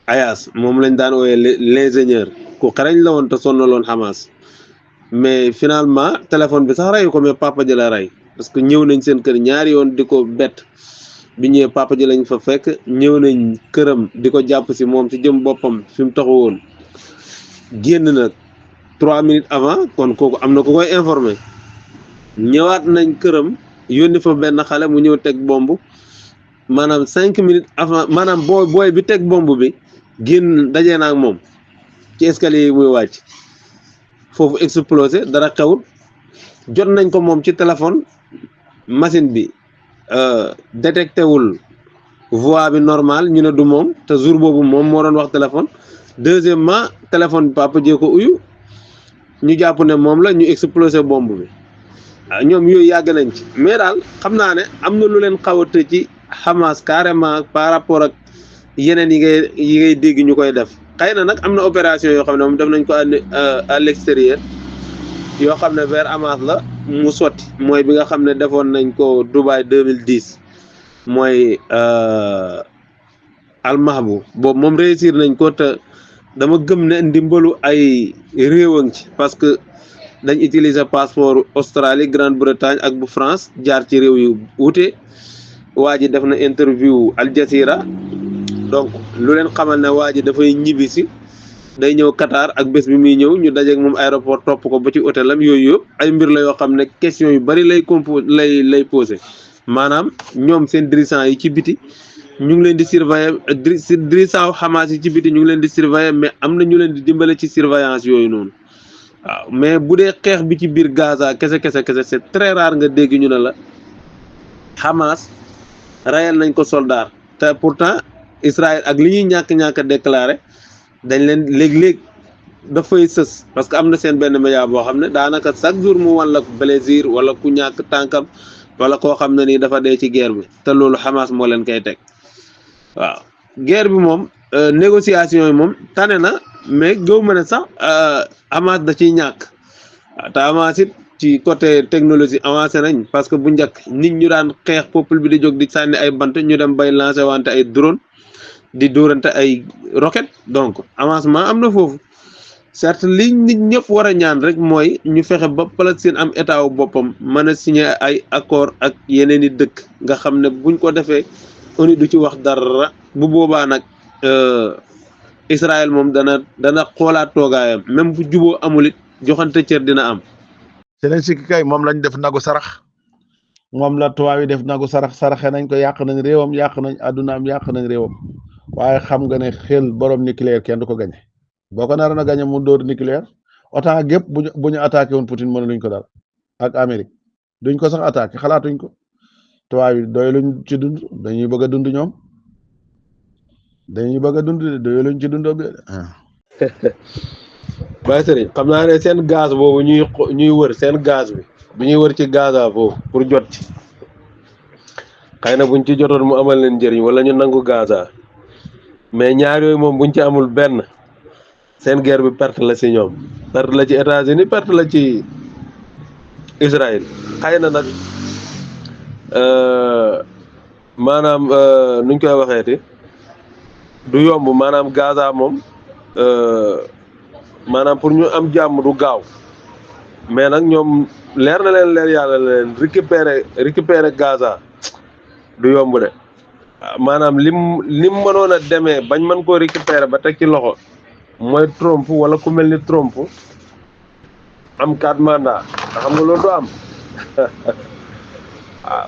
Ayas moom lañ daan wooyee l'ingénieur ku xarañ la woon te sonnaloon Hamas mais finalement téléphone bi sax reyu ko mais papa ji la rey parce que ñëw nañ seen kër ñaari yoon di ko bett bi ñëwee papa ji lañ fa fekk ñëw nañ këram di ko jàpp si moom si jëm boppam fi mu taxu woon génn nag 3 minutes avant kon kooku am na ku koy informé ñëwaat nañ këram yónni fa benn xale mu ñëw teg bomb maanaam 5 minutes avant maanaam booy bi teg bomb bi génn dajee na ak moom ci escalier yi muy wàcc foofu explosé dara xewut jot nañ ko moom ci téléphone machine bi détecté wul voix bi normal ñu ne du moom te jour boobu moom moo doon wax téléphone deuxièmement téléphone bi papa jee ko uyu ñu jàpp ne moom la ñu explosé bomb bi ñoom yooyu yàgg nañ ci mais daal xam naa ne am na lu leen xawate ci Hamas carrément par rapport ak yeneen yi ngay dégg ñu koy def xëy na nag am na opération yoo xam ne moom def nañ ko à l'extérieur yoo xam ne vers Hamas la mu sotti mooy bi nga xam ne defoon nañ ko Dubaï 2010 mooy almahbu boobu moom réussir nañ ko te dama gëm ne ndimbalu ay réewam ci parce que dañ utiliser passeport Australie Grande-Bretagne ak bu France jaar ci réew yu wuute waa ji def na interview Al Jazeera donc lu leen xamal ne waa ji dafay ñibbi si day ñëw Qatar ak bés bi muy ñëw ñu dajeeg moom aéroport topp ko ba ci hôtelam yooyu yëpp ay mbir la yoo xam ne question yu bari lay posé maanaam ñoom seen dirigeants yi ci biti ñu ngi leen di surveiller dirigeants Hamas yi ci biti ñu ngi leen di surveiller mais am na ñu leen di dimbale ci surveillance yooyu noonu waaw mais bu dee xeex bi ci biir Gaza kese c'est très rare nga dégg ñu ne la Hamas rayal nañ ko soldat te pourtant Israël ak li ñuy ñàkk a déclaré dañ leen léeg-léeg dafay sës parce que am na seen benn média boo xam ne daanaka chaque jour mu wan la blessure wala ku ñàkk tànkam wala koo xam ne nii dafa dee ci guerre bi te loolu Hamas moo leen koy teg waaw guerre bi moom négociation yi moom tane na mais gëw ma ne sax Hamas da ciy ñàkk te Hamas it ci côté technologie avancé nañ parce que bu njëkk nit ñu daan xeex peuple bi di jóg di sànni ay bant ñu dem bay lancé wante ay drone di dóorante ay roquette donc avancement am na foofu certes li nit ñëpp war a ñaan rek mooy ñu fexe ba Palestine am état wu boppam mën a signé ay accord ak yeneen i dëkk nga xam ne buñ ko defee ONU du ci wax dara bu boobaa nag Israël moom dana xoolaat toogaayam même bu juboo amul it joxante cër dina am. Zelensky kay moom lañ def nagu sarax moom la tubaab yi def nagu saraxe nañ ko yàq nañ réewam yàq nañ addunaam yàq nañ réewam waaye xam nga ne xel borom nucléaire kenn du ko gañe boo ko naroon a gañe mu dóor nucléaire autant gépp bu ñu attaqué woon Poutine mënu luñ ko dal ak Amérique duñ ko sax attaqué xalaatuñ ko tubaab yi doy luñ ci dund dañuy bëgg a dund ñoom dañuy bëgg a dund doy luñ ci dund bi Baye Serigne xam naa ne seen gaz boobu ñuy wër seen gaz bi ñuy wër ci Gaza foofu pour jot ci xëy na buñ ci jotoon mu amal leen njëriñ wala ñu nangu Gaza mais ñaar yooyu moom buñ ci amul benn seen guerre bi perte la ci ñoom perte la ci États-Unis perte la ci Israël xëy na nag maanaam nuñ koy waxeeti du yomb maanaam Gaza moom maanaam pour ñu am jàmm du gaaw mais nag ñoom leer na leen yàlla leen récupérer Gaza du yomb de maanaam lim mënoon a demee bañ mën koo récupérer ba teg ci loxo mooy Trump wala ku mel ni Trump am 4 mandats xam nga loolu du am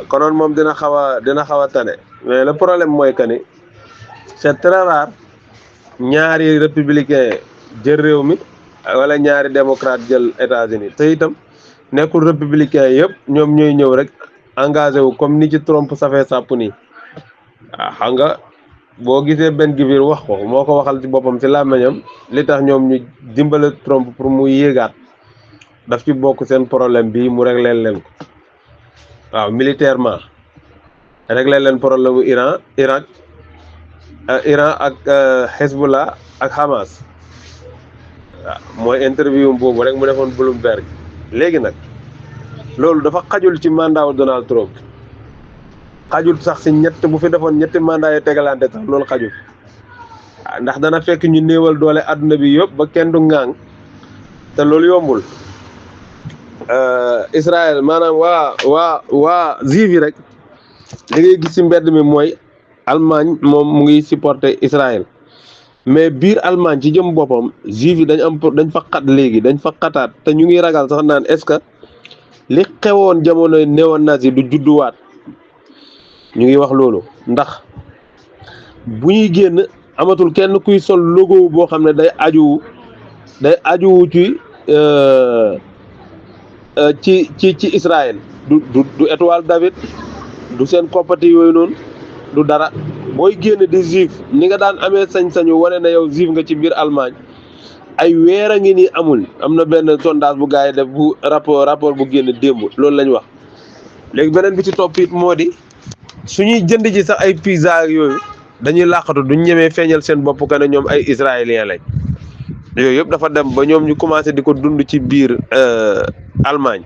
konoon moom dina xaw a tane mais le problème mooy que ni c'est très rare ñaari républicain jël réew mi wala ñaari démocrate jël États-Unis te itam nekkul républicain yëpp ñoom ñooy ñëw rek engagé wu comme ni ci Trump safee sàpp nii xam nga boo gisee Ben Gvir wax ko moo ko waxal ci boppam ci làmmiñam li tax ñoom ñu dimbale Trump pour mu yéegaat daf ci bokk seen problème bii mu réglé leen ko waaw militairement réglé leen problème mu Iran ak Hezbollah ak Hamas waaw mooy interview boobu rek mu defoon Bloomberg léegi nag loolu dafa xajul ci mandat wu Donald Trump xajul sax si bu fi defoon ñetti mandat yi tegalante sax loolu xajul ndax dana fekk ñu néewal doole àdduna bi yëpp ba kenn du ŋaang te loolu yombul Israël maanaam waa juif yi rek li ngay gis ci mbedd mi mooy Allemagne moom mu ngi supporter Israël mais biir Allemagne ci jëm boppam juif yi dañ fa xat léegi dañ fa xataat te ñu ngi ragal sax naan est-ce que li xewoon jamonoy néo-nazi du judduwaat ñu ngi wax loolu ndax bu ñuy génn amatul kenn kuy sol logo boo xam ne day aju ci Israël du étoile David du seen koppati yooyu noonu du dara booy génn di juif ni nga daan amee sañ-sañu wane na yow juif nga ci biir Allemagne ay weer a ngi nii amul am na benn sondage bu gars yi def bu rapport bu génn démb loolu lañ wax léegi beneen bi ci topp it moo di suñuy jënd ji sax ay pizza ak yooyu dañuy làqatu duñ ñemee feeñal seen bopp que ne ñoom ay israélien lañ yooyu yëpp dafa dem ba ñoom ñu commencé di ko dund ci biir Allemagne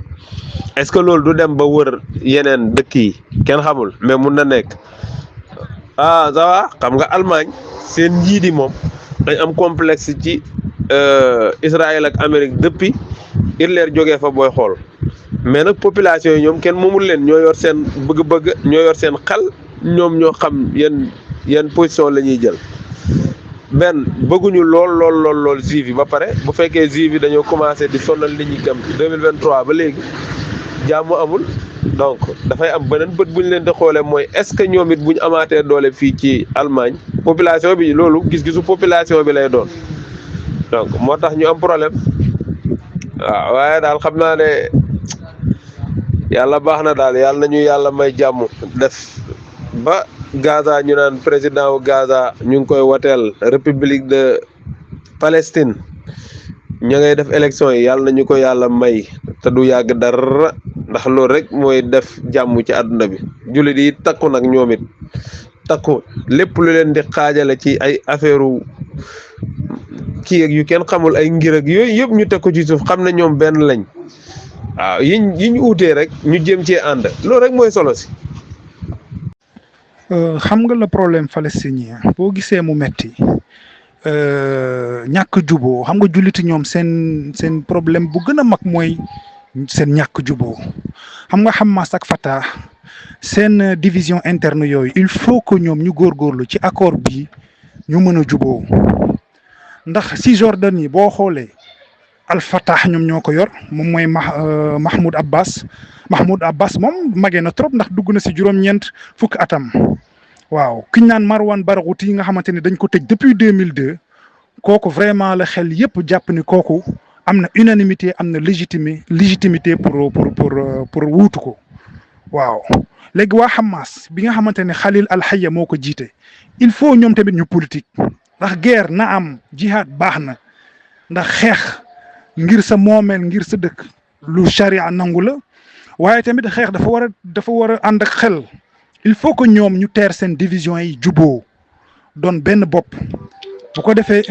est-ce que loolu du dem ba wër yeneen dëkk yi kenn xamul mais mun na nekk ça va xam nga Allemagne seen njiit yi moom dañ am complexe ci Israël ak Amérique depuis Hitler jógee fa booy xool mais nag population yi ñoom kenn moomul leen ñoo yor seen bëgg-bëgg ñoo yor seen xel ñoom ñoo xam yan position la ñuy jël benn bëgguñu lool juif yi ba pare bu fekkee juif yi dañoo commencé di sonal nit ñi gam 2023 ba léegi jàmm amul donc dafay am beneen bët bu ñu leen di xoolee mooy est-ce que ñoom it bu ñu amaatee doole fii ci Allemagne population bi loolu gis-gisu population bi lay doon donc moo tax ñu am problème waaw waaye daal xam naa ne yàlla baax na daal yàlla nañu yàlla may jàmm def ba Gaza ñu naan président wu Gaza ñu ngi koy woteel République de Palestine ña ngay def élection yi yàlla nañu ko yàlla may te du yàgg dara ndax loolu rek mooy def jàmm ci àdduna bi jullit yi takku nag ñoom it takku lépp lu leen di xaajale ci ay affaire kii ak yu kenn xamul ay ngir ak yooyu yëpp ñu teg ko ci suuf xam ne ñoom benn lañ waaw yiñ uutee rek ñu jéem cee ànd loolu rek mooy solo si. xam nga le problème palestinien boo gisee mu metti ñàkk juboo xam nga julliti ñoom seen problème bu gën a mag mooy seen ñàkk juboo xam nga Hamas ak Fatah seen division interne yooyu il faut que ñoom ñu góorgóorlu ci accord bi ñu mën a juboo ndax si Jordanie boo xoolee Al Fatah ñoom ñoo ko yor moom mooy Mahmoud Abbas moom magee na trop ndax dugg na si juróom-ñeent fukki atam waaw kiñ naan Marwan Barghouti yi nga xamante ne dañ ko tëj depuis 2002 kooku vraiment la xel yëpp jàpp ni kooku am na unanimité am na légitimité pour wuutu ko waaw léegi waa Hamas bi nga xamante ne Khalil al-Hayya moo ko jiite il faut ñoom tamit ñu politique ndax guerre na am jihad baax na ndax xeex ngir sa moomeel ngir sa dëkk lu charia nangu la waaye tamit xeex dafa war a ànd ak xel il faut que ñoom ñu teer seen division yi juboo doon benn bopp bu ko defee